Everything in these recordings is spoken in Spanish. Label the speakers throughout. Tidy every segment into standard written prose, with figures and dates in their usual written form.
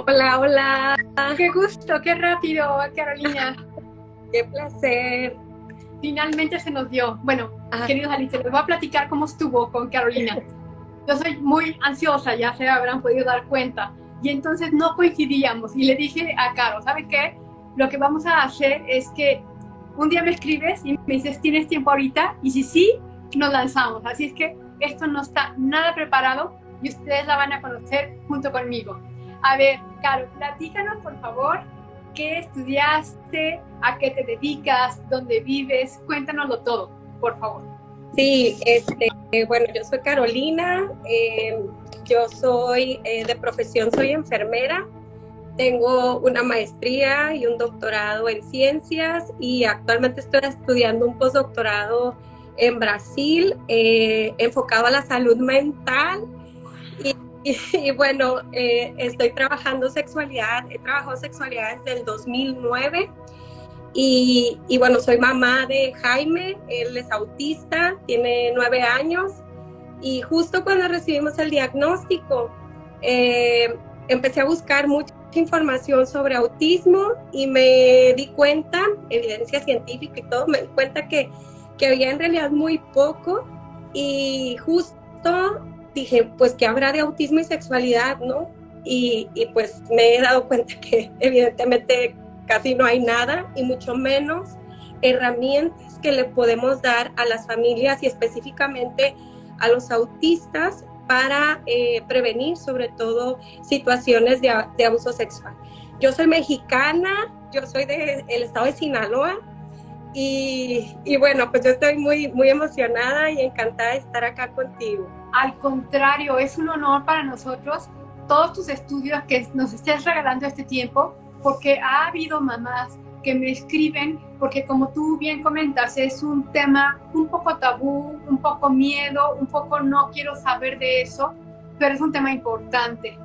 Speaker 1: Hola, hola,
Speaker 2: Qué gusto, qué rápido, Carolina.
Speaker 1: qué placer.
Speaker 2: Finalmente se nos dio. Bueno,
Speaker 1: Ah,
Speaker 2: queridos Alice, les voy a platicar cómo estuvo con Carolina. Yo soy muy ansiosa, ya se habrán podido dar cuenta. Y entonces no coincidíamos. Y le dije a Caro, ¿sabe qué? Lo que vamos a hacer es que un día me escribes y me dices, ¿tienes tiempo ahorita? Y si sí, nos lanzamos. Así es que esto no está nada preparado y ustedes la van a conocer junto conmigo. A ver, Caro, platícanos, por favor, qué estudiaste, a qué te dedicas, dónde vives. Cuéntanoslo todo, por favor.
Speaker 1: sí, bueno, yo soy Carolina, yo soy de profesión, soy enfermera, tengo una maestría y un doctorado en ciencias y actualmente estoy estudiando un postdoctorado en Brasil, enfocado a la salud mental. Y bueno, estoy trabajando sexualidad, he trabajado sexualidad desde el 2009 y bueno, soy mamá de Jaime, él es autista, tiene 9 años y justo cuando recibimos el diagnóstico, empecé a buscar mucha información sobre autismo y me di cuenta, evidencia científica y todo, me di cuenta que había en realidad muy poco y justo dije, pues, ¿qué habrá de autismo y sexualidad, no? Y pues me he dado cuenta que evidentemente casi no hay nada y mucho menos herramientas que le podemos dar a las familias y específicamente a los autistas para prevenir sobre todo situaciones de abuso sexual. Yo soy mexicana, yo soy del estado de Sinaloa y bueno, pues yo estoy muy emocionada y encantada de estar acá contigo.
Speaker 2: Al contrario, es un honor para nosotros todos tus estudios que nos estés regalando este tiempo, porque ha habido mamás que me escriben, porque como tú bien comentas, es un tema un poco tabú, un poco miedo, un poco no quiero saber de eso, pero es un tema importante.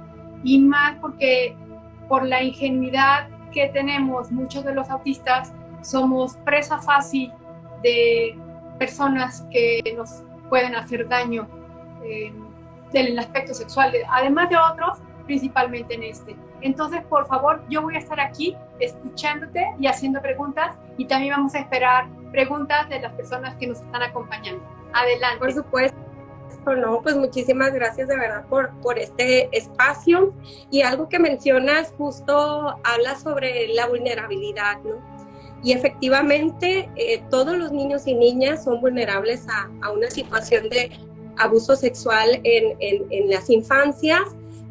Speaker 2: Y más porque por la ingenuidad que tenemos muchos de los autistas, somos presa fácil de personas que nos pueden hacer daño eh, del aspecto sexual, además de otros, principalmente en este. Entonces, por favor, yo voy a estar aquí escuchándote y haciendo preguntas y también vamos a esperar preguntas de las personas que nos están acompañando.
Speaker 1: Por
Speaker 2: Adelante.
Speaker 1: supuesto. No, pues muchísimas gracias de verdad por este espacio y algo que mencionas justo habla sobre la vulnerabilidad, ¿no? Y efectivamente todos los niños y niñas son vulnerables a una situación de abuso sexual en las infancias,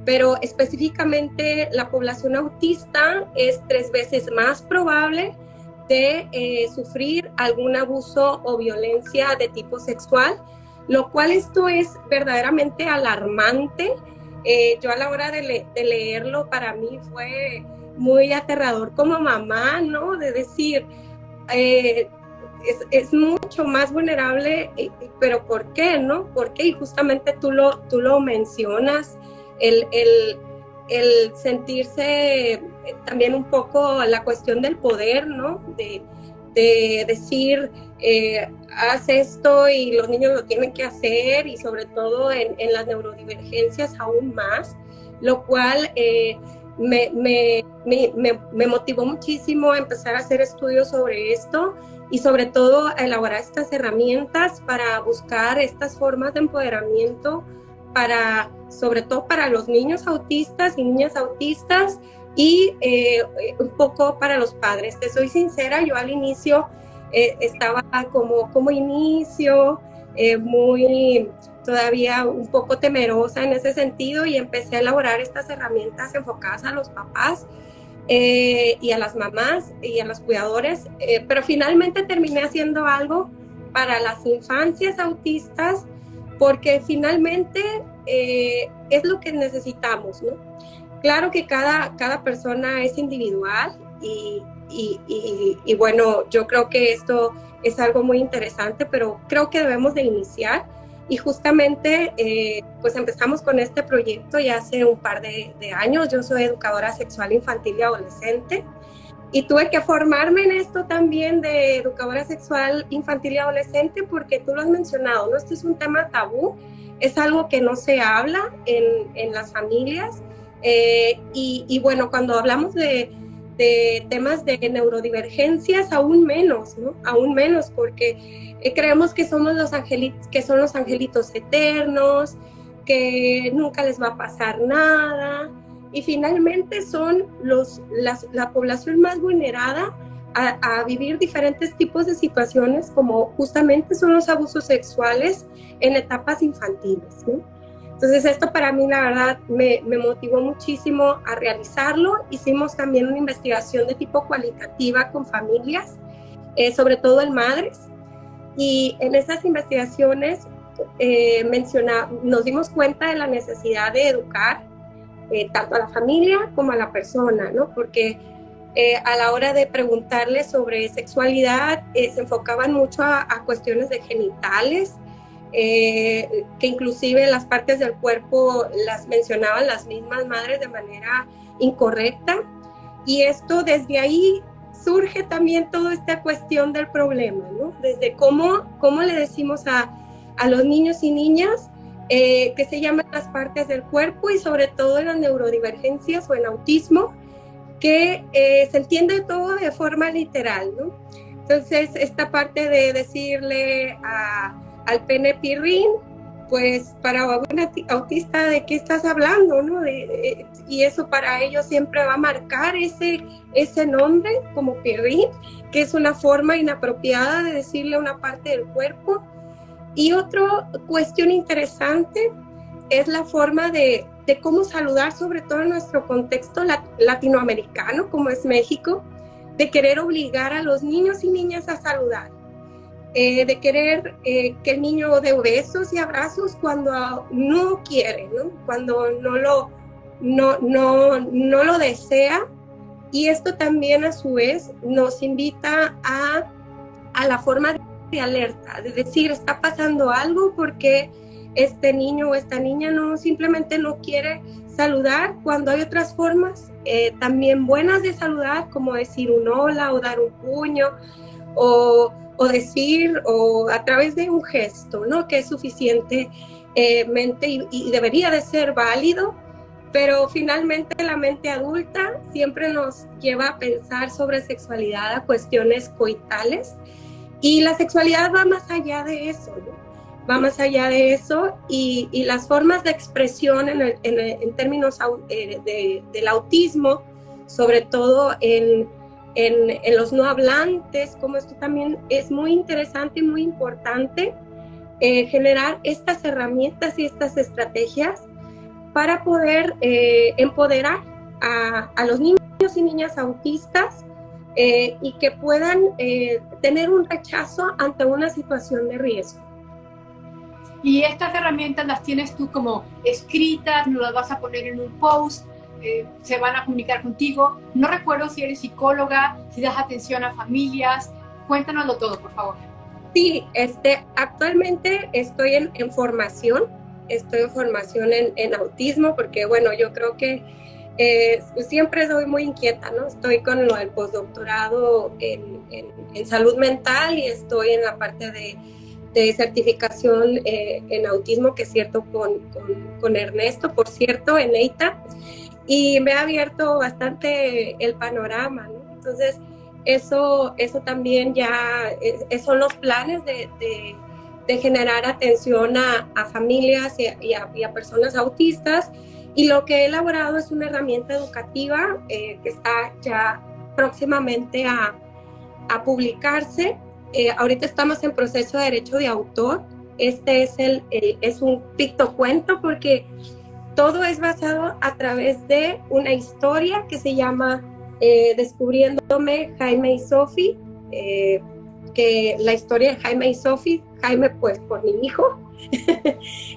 Speaker 1: pero específicamente la población autista es 3 veces más probable de sufrir algún abuso o violencia de tipo sexual, lo cual esto es verdaderamente alarmante. Yo a la hora de leerlo para mí fue muy aterrador como mamá, ¿no? De decir, eh, es mucho más vulnerable, pero ¿por qué, no? ¿Por qué? Y justamente tú lo mencionas, el sentirse también un poco la cuestión del poder, ¿no? De decir, haz esto y los niños lo tienen que hacer y sobre todo en las neurodivergencias aún más, lo cual me motivó muchísimo a empezar a hacer estudios sobre esto y sobre todo a elaborar estas herramientas para buscar estas formas de empoderamiento para, sobre todo para los niños autistas y niñas autistas y un poco para los padres. Te soy sincera, yo al inicio estaba como inicio, muy todavía un poco temerosa en ese sentido y empecé a elaborar estas herramientas enfocadas a los papás y a las mamás y a los cuidadores, pero finalmente terminé haciendo algo para las infancias autistas porque finalmente es lo que necesitamos, ¿no? Claro que cada persona es individual y bueno, yo creo que esto es algo muy interesante, pero creo que debemos de iniciar y justamente pues empezamos con este proyecto ya hace un par de años. Yo soy educadora sexual infantil y adolescente y tuve que formarme en esto también de educadora sexual infantil y adolescente porque tú lo has mencionado, ¿no? Esto es un tema tabú, es algo que no se habla en las familias Y bueno, cuando hablamos de temas de neurodivergencias, aún menos, ¿no? Aún menos, porque creemos que somos que son los angelitos eternos, que nunca les va a pasar nada, y finalmente son la población más vulnerada a vivir diferentes tipos de situaciones, como justamente son los abusos sexuales en etapas infantiles, ¿no? Entonces esto para mí la verdad me motivó muchísimo a realizarlo. Hicimos también una investigación de tipo cualitativa con familias, sobre todo en madres, y en esas investigaciones nos dimos cuenta de la necesidad de educar tanto a la familia como a la persona, ¿no? Porque a la hora de preguntarles sobre sexualidad se enfocaban mucho a cuestiones de genitales, que inclusive las partes del cuerpo las mencionaban las mismas madres de manera incorrecta, y esto desde ahí surge también toda esta cuestión del problema, ¿no? Desde cómo le decimos a los niños y niñas que se llaman las partes del cuerpo, y sobre todo en las neurodivergencias o en autismo, que se entiende todo de forma literal, ¿no? Entonces, esta parte de decirle al pene pirrín, pues para un autista, ¿de qué estás hablando, no? Y eso para ellos siempre va a marcar ese nombre como pirrín, que es una forma inapropiada de decirle una parte del cuerpo. Y otra cuestión interesante es la forma de cómo saludar, sobre todo en nuestro contexto latinoamericano, como es México, de querer obligar a los niños y niñas a saludar, de querer que el niño dé besos y abrazos cuando no quiere, ¿no? Cuando no lo desea. Y esto también a su vez nos invita a la forma de alerta, de decir, está pasando algo porque este niño o esta niña simplemente no quiere saludar, cuando hay otras formas también buenas de saludar, como decir un hola o dar un puño o decir, o a través de un gesto, ¿no? Que es suficientemente y debería de ser válido, pero finalmente la mente adulta siempre nos lleva a pensar sobre sexualidad, a cuestiones coitales, y la sexualidad va más allá de eso, ¿no? Va más allá de eso, y las formas de expresión en términos del autismo, sobre todo en los no hablantes, como esto también es muy interesante y muy importante, generar estas herramientas y estas estrategias para poder empoderar a los niños y niñas autistas, y que puedan tener un rechazo ante una situación de riesgo.
Speaker 2: Y estas herramientas las tienes tú como escritas, no las vas a poner en un post, se van a comunicar contigo. No recuerdo si eres psicóloga, si das atención a familias. Cuéntanoslo todo, por favor.
Speaker 1: Sí, actualmente estoy en formación, en autismo, porque bueno, yo creo que siempre soy muy inquieta, ¿no? Estoy con lo del postdoctorado en salud mental, y estoy en la parte de certificación en autismo, que es cierto, con Ernesto, por cierto, en EITA, y me ha abierto bastante el panorama, ¿no? Entonces, eso también ya son los planes de generar atención a familias y a personas autistas, y lo que he elaborado es una herramienta educativa que está ya próximamente a publicarse. Ahorita estamos en proceso de derecho de autor. Este es un pictocuento, porque todo es basado a través de una historia que se llama Descubriéndome, Jaime y Sofi, que la historia de Jaime y Sofi, Jaime pues por mi hijo,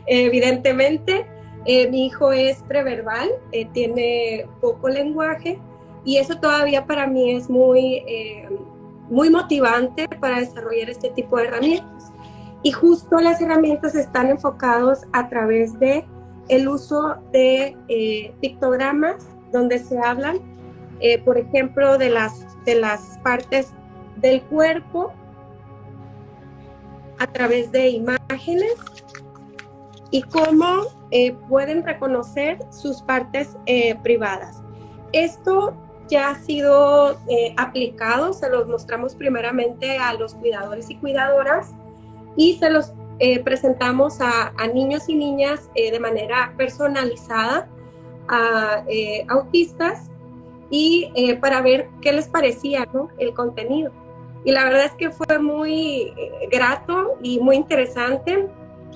Speaker 1: evidentemente. Mi hijo es preverbal, tiene poco lenguaje, y eso todavía para mí es muy motivante para desarrollar este tipo de herramientas. Y justo las herramientas están enfocadas a través de el uso de pictogramas, donde se hablan, por ejemplo, de las partes del cuerpo a través de imágenes, y cómo pueden reconocer sus partes privadas. Esto ya ha sido aplicado, se los mostramos primeramente a los cuidadores y cuidadoras y se los presentamos a niños y niñas de manera personalizada, a autistas, y para ver qué les parecía, ¿no?, el contenido. Y la verdad es que fue muy grato y muy interesante.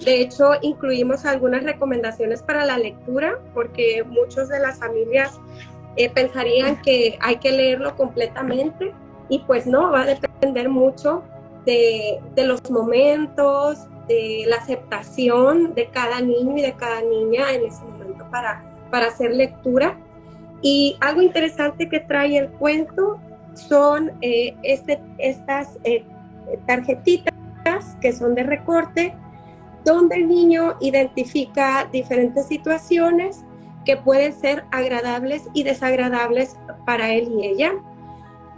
Speaker 1: De hecho, incluimos algunas recomendaciones para la lectura, porque muchas de las familias pensarían que hay que leerlo completamente, y pues no, va a depender mucho de los momentos, de la aceptación de cada niño y de cada niña en ese momento para hacer lectura. Y algo interesante que trae el cuento son estas tarjetitas que son de recorte, donde el niño identifica diferentes situaciones que pueden ser agradables y desagradables para él y ella.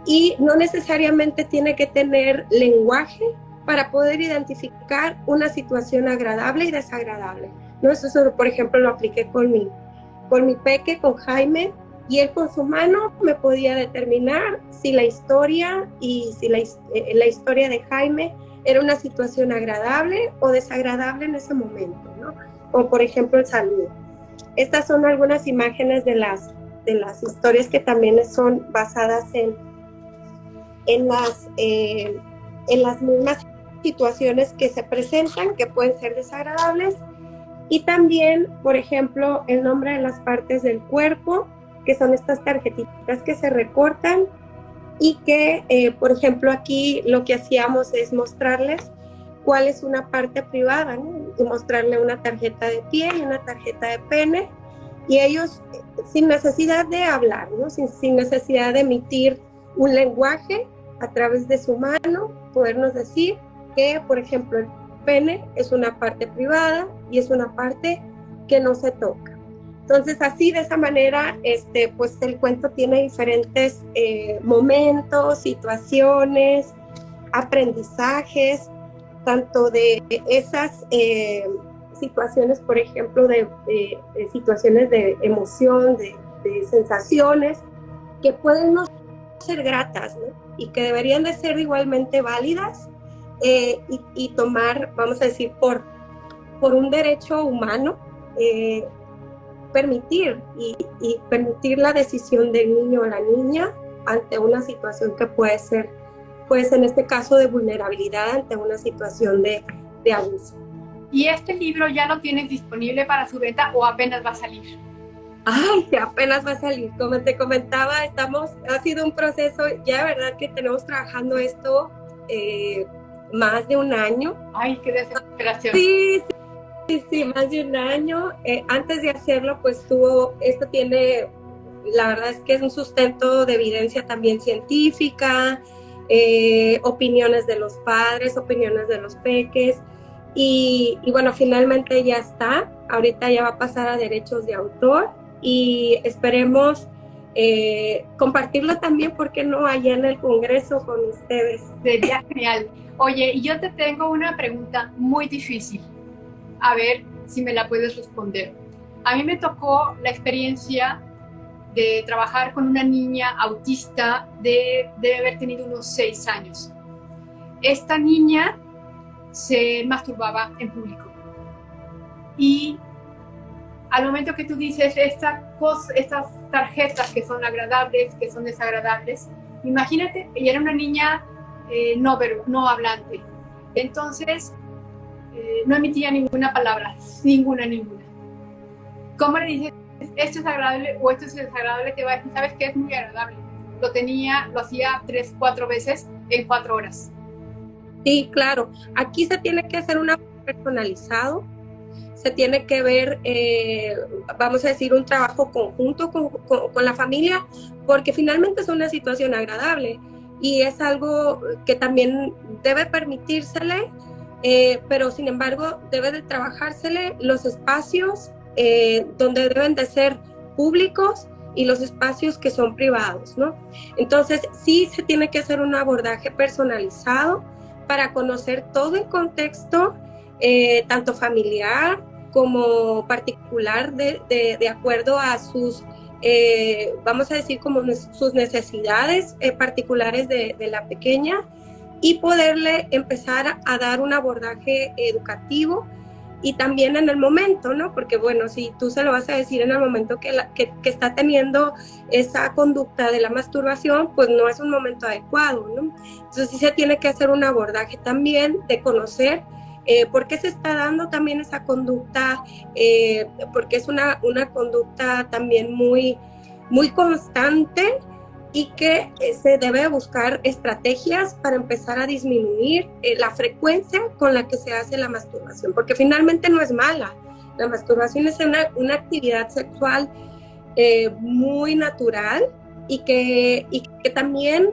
Speaker 1: Y no necesariamente tiene que tener lenguaje para poder identificar una situación agradable y desagradable. ¿No? Eso, por ejemplo, lo apliqué con mi peque, con Jaime, y él con su mano me podía determinar si la historia y si la historia de Jaime era una situación agradable o desagradable en ese momento, ¿no? O por ejemplo el saludo. Estas son algunas imágenes de las historias que también son basadas en las mismas situaciones que se presentan, que pueden ser desagradables. Y también, por ejemplo, el nombre de las partes del cuerpo, que son estas tarjetitas que se recortan y que, por ejemplo, aquí lo que hacíamos es mostrarles cuál es una parte privada, ¿no? Y mostrarle una tarjeta de pie y una tarjeta de pene, y ellos sin necesidad de hablar, ¿no? Sin necesidad de emitir un lenguaje, a través de su mano, podernos decir que, por ejemplo, el pene es una parte privada y es una parte que no se toca. Entonces, así, de esa manera, pues el cuento tiene diferentes momentos, situaciones, aprendizajes, tanto de esas situaciones, por ejemplo, de situaciones de emoción, de sensaciones, que pueden no ser gratas, ¿no? Y que deberían de ser igualmente válidas, y tomar, vamos a decir, por un derecho humano, permitir la decisión del niño o la niña ante una situación que puede ser, pues en este caso, de vulnerabilidad, ante una situación de abuso.
Speaker 2: ¿Y este libro ya lo tienes disponible para su venta o apenas va a salir?
Speaker 1: Ay, apenas va a salir. Como te comentaba, ha sido un proceso, ya de verdad que tenemos trabajando esto más de un año.
Speaker 2: Ay, qué desesperación.
Speaker 1: Sí, más de un año. Antes de hacerlo, pues esto tiene, la verdad es que es un sustento de evidencia también científica, opiniones de los padres, opiniones de los peques, y bueno, finalmente ya está. Ahorita ya va a pasar a derechos de autor, y esperemos compartirlo también, ¿por qué no?, allá en el Congreso con ustedes.
Speaker 2: Sería genial. Oye, y yo te tengo una pregunta muy difícil. A ver si me la puedes responder. A mí me tocó la experiencia de trabajar con una niña autista debe haber tenido unos 6 años. Esta niña se masturbaba en público. Y al momento que tú dices estas tarjetas que son agradables, que son desagradables, imagínate, ella era una niña no hablante. Entonces, no emitía ninguna palabra, ninguna. ¿Cómo le dices, esto es agradable o esto es desagradable? Te va a decir, ¿sabes qué? Es muy agradable. Lo hacía 3, 4 veces en 4 horas.
Speaker 1: Sí, claro. Aquí se tiene que hacer un personalizado, se tiene que ver, vamos a decir, un trabajo conjunto con la familia, porque finalmente es una situación agradable y es algo que también debe permitírsele, pero sin embargo debe de trabajársele los espacios donde deben de ser públicos y los espacios que son privados, ¿no? Entonces sí se tiene que hacer un abordaje personalizado para conocer todo el contexto, tanto familiar, como particular de acuerdo a sus, vamos a decir, como sus necesidades particulares de la pequeña, y poderle empezar a dar un abordaje educativo y también en el momento, ¿no? Porque bueno, si tú se lo vas a decir en el momento que está teniendo esa conducta de la masturbación, pues no es un momento adecuado, ¿no? Entonces sí se tiene que hacer un abordaje también de conocer por qué se está dando también esa conducta, porque es una conducta también muy, muy constante, y que se debe buscar estrategias para empezar a disminuir la frecuencia con la que se hace la masturbación, porque finalmente no es mala. La masturbación es una actividad sexual muy natural, y que también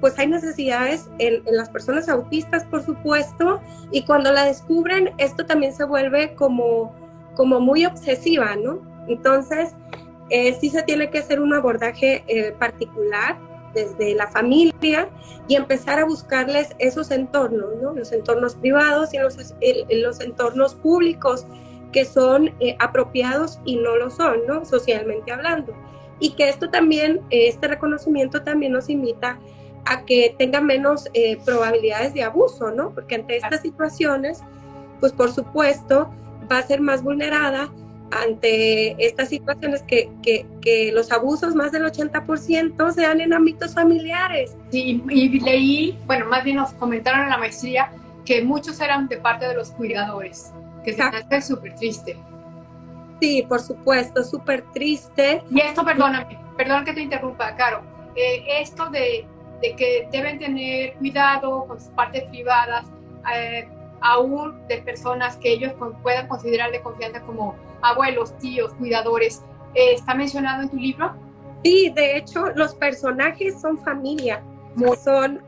Speaker 1: pues hay necesidades en las personas autistas, por supuesto, y cuando la descubren, esto también se vuelve como muy obsesiva, ¿no? Entonces, sí se tiene que hacer un abordaje particular desde la familia y empezar a buscarles esos entornos, ¿no? Los entornos privados y los entornos públicos que son apropiados y no lo son, ¿no? Socialmente hablando. Y que esto también, este reconocimiento también nos invita a que tenga menos probabilidades de abuso, ¿no? Porque ante estas situaciones, pues por supuesto, va a ser más vulnerada ante estas situaciones que los abusos, más del 80%, se dan en ámbitos familiares.
Speaker 2: Sí, y leí, bueno, más bien nos comentaron en la maestría que muchos eran de parte de los cuidadores, que se me hace súper triste.
Speaker 1: Sí, por supuesto, súper triste.
Speaker 2: Y esto, perdón que te interrumpa, Caro, esto de que deben tener cuidado con sus partes privadas, aún de personas que ellos puedan considerar de confianza como abuelos, tíos, cuidadores, ¿está mencionado en tu libro?
Speaker 1: Sí, de hecho, los personajes son familia. Son,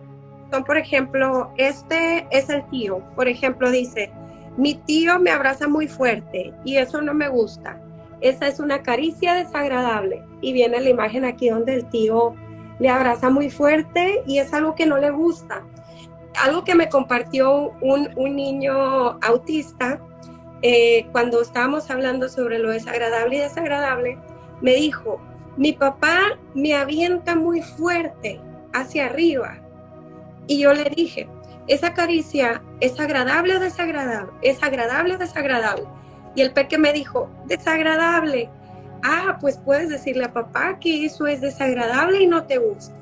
Speaker 1: por ejemplo, este es el tío. Por ejemplo, dice, mi tío me abraza muy fuerte y eso no me gusta. Esa es una caricia desagradable. Y viene la imagen aquí donde el tío le abraza muy fuerte y es algo que no le gusta. Algo que me compartió un niño autista, cuando estábamos hablando sobre lo desagradable y desagradable, me dijo, mi papá me avienta muy fuerte hacia arriba. Y yo le dije, ¿esa caricia es agradable o desagradable? ¿Es agradable o desagradable? Y el peque me dijo, desagradable. Ah, pues puedes decirle a papá que eso es desagradable y no te gusta.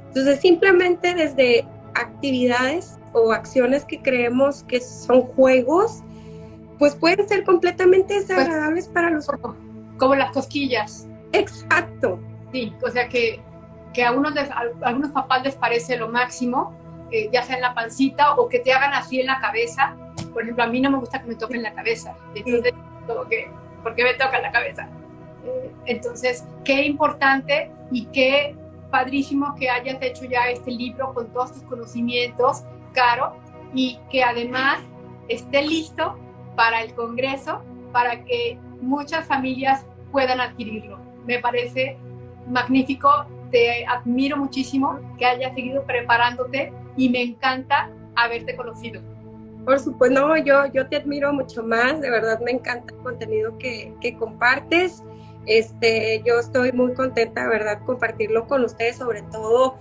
Speaker 1: Entonces, simplemente desde actividades o acciones que creemos que son juegos, pues pueden ser completamente desagradables para los...
Speaker 2: Como las cosquillas.
Speaker 1: Exacto.
Speaker 2: Sí, o sea que a algunos papás les parece lo máximo, ya sea en la pancita o que te hagan así en la cabeza. Por ejemplo, a mí no me gusta que me toquen la cabeza. Entonces, como que, ¿por qué me tocan la cabeza? Entonces, qué importante y qué padrísimo que hayas hecho ya este libro con todos tus conocimientos, Caro, y que además esté listo para el Congreso, para que muchas familias puedan adquirirlo. Me parece magnífico, te admiro muchísimo que hayas seguido preparándote y me encanta haberte conocido.
Speaker 1: Por supuesto, no, yo te admiro mucho más, de verdad me encanta el contenido que compartes. Yo estoy muy contenta, de verdad, compartirlo con ustedes, sobre todo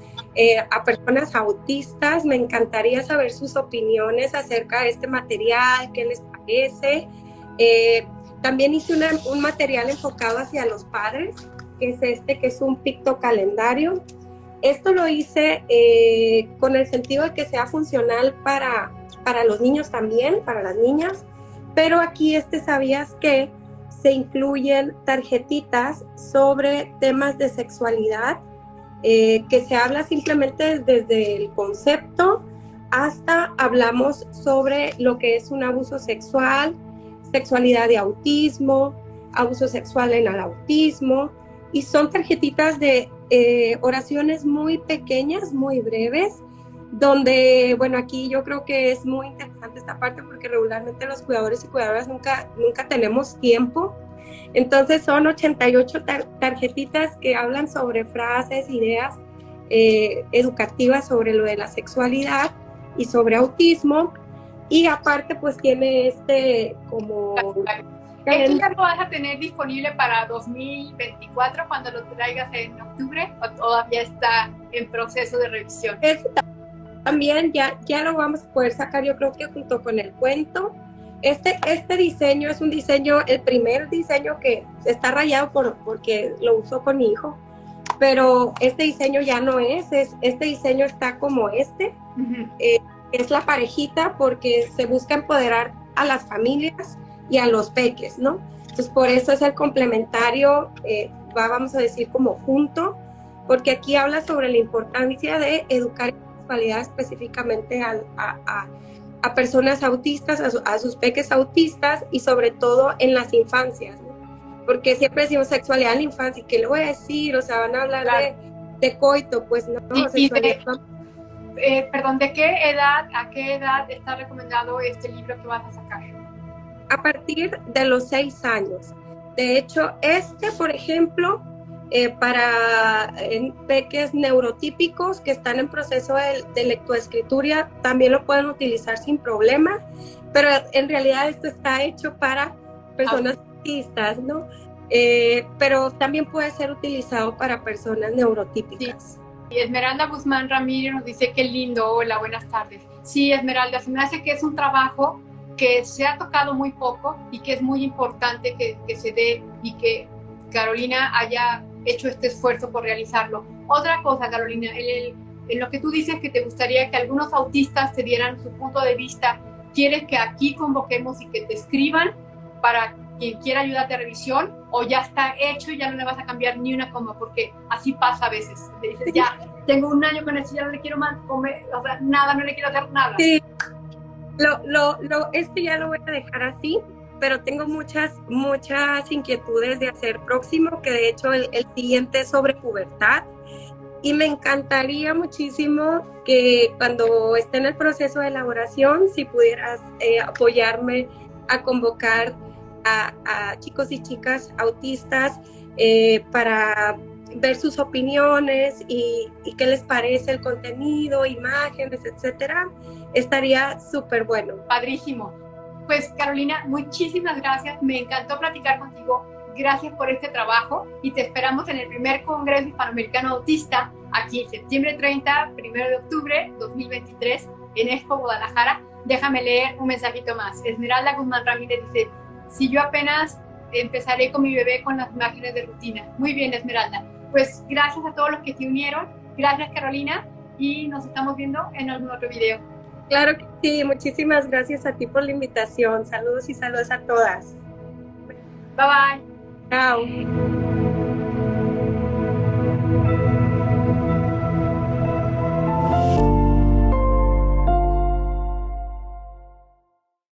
Speaker 1: a personas autistas. Me encantaría saber sus opiniones acerca de este material, qué les parece. También hice un material enfocado hacia los padres, que es que es un pictocalendario. Esto lo hice con el sentido de que sea funcional para los niños también, para las niñas, pero aquí ¿sabías que se incluyen tarjetitas sobre temas de sexualidad, que se habla simplemente desde el concepto hasta hablamos sobre lo que es un abuso sexual, sexualidad de autismo, abuso sexual en el autismo, y son tarjetitas de oraciones muy pequeñas, muy breves, donde, bueno, aquí yo creo que es muy interesante esta parte porque regularmente los cuidadores y cuidadoras nunca tenemos tiempo. Entonces son 88 tarjetitas que hablan sobre frases, ideas educativas sobre lo de la sexualidad y sobre autismo. Y aparte pues tiene como...
Speaker 2: ¿Esto ya lo vas a tener disponible para 2024 cuando lo traigas en octubre o todavía está en proceso de revisión?
Speaker 1: También ya lo vamos a poder sacar, yo creo que junto con el cuento. Este diseño es un diseño, el primer diseño que está rayado porque lo usó con mi hijo, pero este diseño ya no este diseño está como es la parejita porque se busca empoderar a las familias y a los peques, ¿no? Entonces por eso es el complementario, vamos a decir como junto, porque aquí habla sobre la importancia de educar en sexualidad específicamente a personas autistas, a sus peques autistas y sobre todo en las infancias, ¿no? Porque siempre decimos sexualidad en la infancia, ¿y qué le voy a decir? O sea, van a hablar
Speaker 2: claro.
Speaker 1: de coito, pues no, sexualidad.
Speaker 2: Perdón, ¿de qué edad, a qué edad está recomendado este libro que vas a sacar?
Speaker 1: A partir de los 6 años. De hecho, por ejemplo, para peques neurotípicos que están en proceso de lectoescritura, también lo pueden utilizar sin problema, pero en realidad esto está hecho para personas autistas, ¿no? Pero también puede ser utilizado para personas neurotípicas.
Speaker 2: Sí. Y Esmeralda Guzmán Ramírez nos dice qué lindo, hola, buenas tardes. Sí, Esmeralda, se me hace que es un trabajo que se ha tocado muy poco y que es muy importante que se dé y que Carolina haya hecho este esfuerzo por realizarlo. Otra cosa, Carolina, en lo que tú dices que te gustaría que algunos autistas te dieran su punto de vista, ¿quieres que aquí convoquemos y que te escriban para quien quiera ayudarte a revisión o ya está hecho y ya no le vas a cambiar ni una coma? Porque así pasa a veces. Te dices, ya, tengo un año con esto, ya no le quiero más comer, o sea, nada, no le quiero hacer nada.
Speaker 1: Sí. Ya lo voy a dejar así, pero tengo muchas inquietudes de hacer próximo, que de hecho el siguiente es sobre pubertad, y me encantaría muchísimo que cuando esté en el proceso de elaboración, si pudieras apoyarme a convocar a chicos y chicas autistas para ver sus opiniones y qué les parece el contenido, imágenes, etcétera. Estaría súper bueno.
Speaker 2: Padrísimo. Pues Carolina, muchísimas gracias. Me encantó platicar contigo. Gracias por este trabajo y te esperamos en el primer Congreso Hispanoamericano Autista aquí septiembre 30, 1 de octubre 2023 en Expo Guadalajara. Déjame leer un mensajito más. Esmeralda Guzmán Ramírez dice, si yo apenas empezaré con mi bebé con las imágenes de rutina. Muy bien, Esmeralda. Pues gracias a todos los que se unieron. Gracias, Carolina, y nos estamos viendo en algún otro video.
Speaker 1: Claro que sí, muchísimas gracias a ti por la invitación. Saludos y saludos a todas.
Speaker 2: Bye bye.
Speaker 1: Chao.